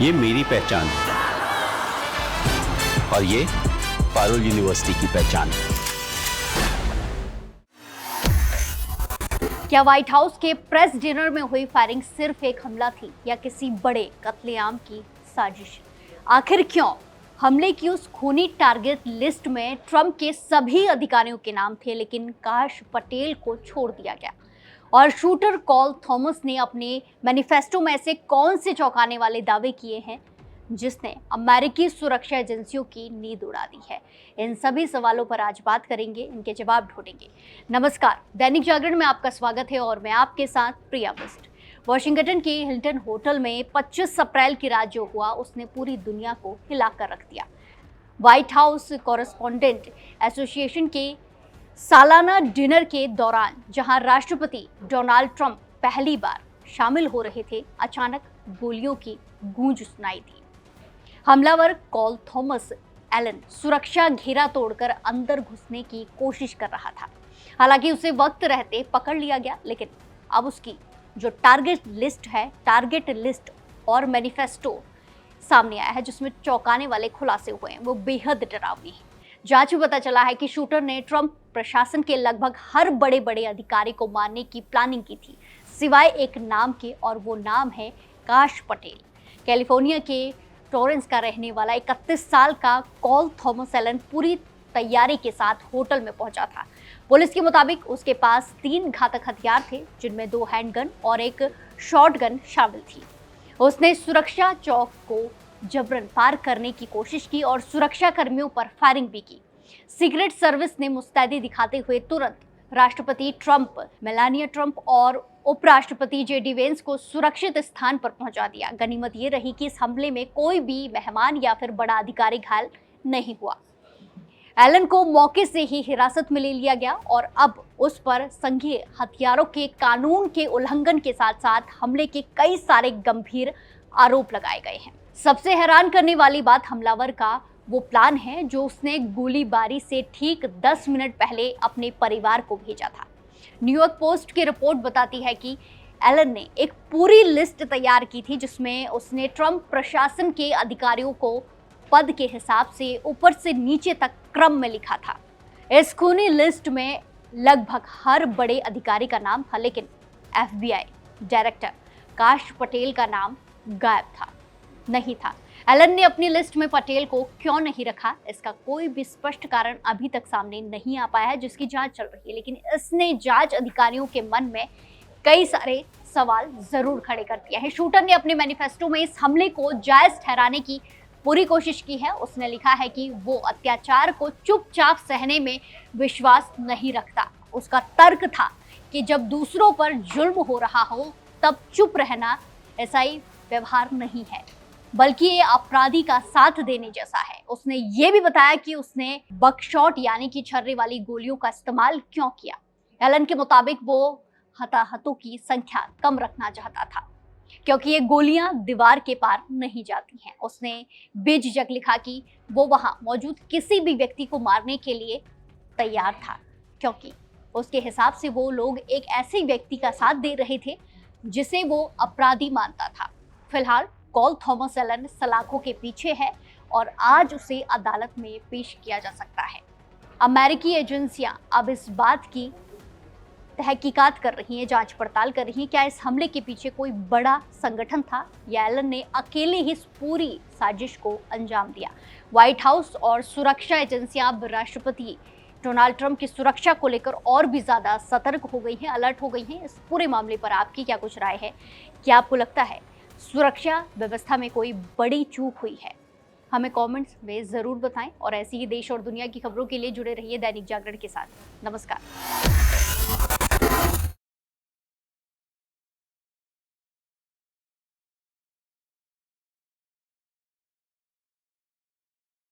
ये मेरी पहचान है और ये पारुल यूनिवर्सिटी की पहचान है। क्या व्हाइट हाउस के प्रेस डिनर में हुई फायरिंग सिर्फ एक हमला थी या किसी बड़े कत्लेआम की साजिश? आखिर क्यों हमले की उस खूनी टारगेट लिस्ट में ट्रंप के सभी अधिकारियों के नाम थे, लेकिन काश पटेल को छोड़ दिया गया? और शूटर कॉल थॉमस ने अपने मैनिफेस्टो में ऐसे कौन से चौंकाने वाले दावे किए हैं जिसने अमेरिकी सुरक्षा एजेंसियों की नींद उड़ा दी है? इन सभी सवालों पर आज बात करेंगे, इनके जवाब ढूंढेंगे। नमस्कार, दैनिक जागरण में आपका स्वागत है और मैं आपके साथ प्रिया बिस्ट। वॉशिंगटन के हिल्टन होटल में 25 अप्रैल की रात जो हुआ उसने पूरी दुनिया को हिलाकर रख दिया। व्हाइट हाउस कॉरेस्पॉन्डेंट एसोसिएशन के सालाना डिनर के दौरान जहां राष्ट्रपति डोनाल्ड ट्रंप पहली बार शामिल हो रहे थे, अचानक गोलियों की गूंज सुनाई दी। हमलावर कॉल थॉमस एलन सुरक्षा घेरा तोड़कर अंदर घुसने की कोशिश कर रहा था। हालांकि उसे वक्त रहते पकड़ लिया गया, लेकिन अब उसकी जो टारगेट लिस्ट और मैनिफेस्टो सामने आया है, जिसमें चौंकाने वाले खुलासे हुए हैं, वो बेहद डरावनी है। जांच में पता चला है कि शूटर ने ट्रंप प्रशासन के लगभग हर बड़े बड़े अधिकारी को मारने की प्लानिंग की थी, सिवाय एक नाम के, और वो नाम है काश पटेल। कैलिफोर्निया के टॉरेंस का रहने वाला 31 साल का कॉल थॉमस एलन पूरी तैयारी के साथ होटल में पहुंचा था। पुलिस के मुताबिक उसके पास 3 घातक हथियार थे, जिनमें 2 हैंडगन और एक शॉटगन शामिल थी। उसने सुरक्षा चौक को जबरन पार करने की कोशिश की और सुरक्षा कर्मियों पर फायरिंग भी की। सीक्रेट सर्विस ने मुस्तैदी दिखाते हुए तुरंत राष्ट्रपति ट्रंप, मेलानिया ट्रंप और उपराष्ट्रपति जेडी वेंस को सुरक्षित स्थान पर पहुंचा दिया। गनीमत ये रही कि इस हमले में कोई भी मेहमान या फिर बड़ा अधिकारी घायल नहीं हुआ। एलन को मौके से ही हिरासत में ले लिया गया और अब उस पर संघीय हथियारों के कानून के उल्लंघन के साथ साथ हमले के कई सारे गंभीर आरोप लगाए गए हैं। सबसे हैरान करने वाली बात हमलावर का वो प्लान है जो उसने गोलीबारी से ठीक 10 मिनट पहले अपने परिवार को भेजा था। न्यूयॉर्क पोस्ट की रिपोर्ट बताती है कि एलन ने एक पूरी लिस्ट तैयार की थी, जिसमें उसने ट्रंप प्रशासन के अधिकारियों को पद के हिसाब से ऊपर से नीचे तक क्रम में लिखा था। इस खूनी लिस्ट में लगभग हर बड़े अधिकारी का नाम था, लेकिन FBI डायरेक्टर काश पटेल का नाम गायब नहीं था। एलन ने अपनी लिस्ट में पटेल को क्यों नहीं रखा, इसका कोई भी स्पष्ट कारण अभी तक सामने नहीं आ पाया है, जिसकी जांच चल रही है। लेकिन इसने जांच अधिकारियों के मन में कई सारे सवाल जरूर खड़े कर दिए हैं। शूटर ने अपने मैनिफेस्टो में इस हमले को जायज ठहराने की पूरी कोशिश की है। उसने लिखा है कि वो अत्याचार को चुपचाप सहने में विश्वास नहीं रखता। उसका तर्क था कि जब दूसरों पर जुल्म हो रहा हो तब चुप रहना ऐसा ही व्यवहार नहीं है, बल्कि ये अपराधी का साथ देने जैसा है। उसने ये भी बताया कि उसने बकशॉट यानी कि छर्रे वाली गोलियों का इस्तेमाल क्यों किया। एलन के मुताबिक वो हताहतों की संख्या कम रखना चाहता था, क्योंकि ये गोलियां दीवार के पार नहीं जाती हैं। उसने बेझिझक लिखा कि वो वहां मौजूद किसी भी व्यक्ति को मारने के लिए तैयार था, क्योंकि उसके हिसाब से वो लोग एक ऐसे व्यक्ति का साथ दे रहे थे जिसे वो अपराधी मानता था। फिलहाल कॉल थॉमस एलन सलाखों के पीछे है और आज उसे अदालत में पेश किया जा सकता है। अमेरिकी एजेंसियां अब इस बात की तहकीकात कर रही हैं, जांच पड़ताल कर रही हैं, क्या इस हमले के पीछे कोई बड़ा संगठन था या एलन ने अकेले ही इस पूरी साजिश को अंजाम दिया। व्हाइट हाउस और सुरक्षा एजेंसियां अब राष्ट्रपति डोनाल्ड ट्रंप की सुरक्षा को लेकर और भी ज्यादा सतर्क हो गई हैं, अलर्ट हो गई हैं। इस पूरे मामले पर आपकी क्या कुछ राय है? क्या आपको लगता है सुरक्षा व्यवस्था में कोई बड़ी चूक हुई है? हमें कमेंट्स में जरूर बताएं और ऐसी ही देश और दुनिया की खबरों के लिए जुड़े रहिए दैनिक जागरण के साथ। नमस्कार।